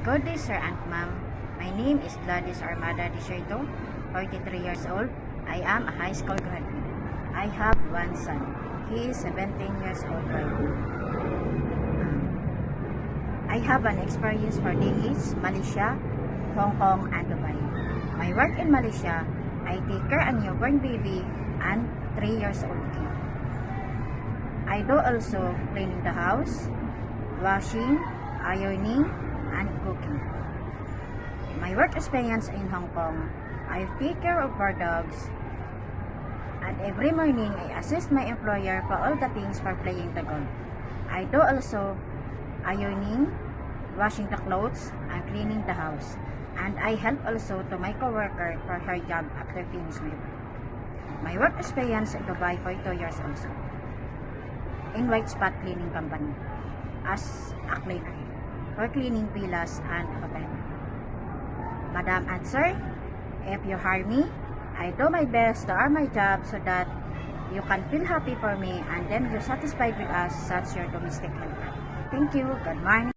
Good day, sir and ma'am. My name is Gladys Armada Desierto, 43 years old. I am a high school graduate. I have one son. He is 17 years old right now. I have an experience for DH, Malaysia, Hong Kong, and Dubai. My work in Malaysia, I take care a newborn baby and 3 years old kid. I do also cleaning the house, washing, ironing, and cooking. My work experience in Hong Kong, I take care of our dogs, and every morning I assist my employer for all the things for playing the golf. I do also ironing, washing the clothes, and cleaning the house. And I help also to my coworker for her job after finish my work. My work experience in Dubai for 2 years also. In White Spot Cleaning Company as a cleaner for cleaning villas and hotel. Madam and sir, if you hire me, I do my best to earn my job so that you can feel happy for me and then you're satisfied with us such your domestic helper. Thank you. Good morning.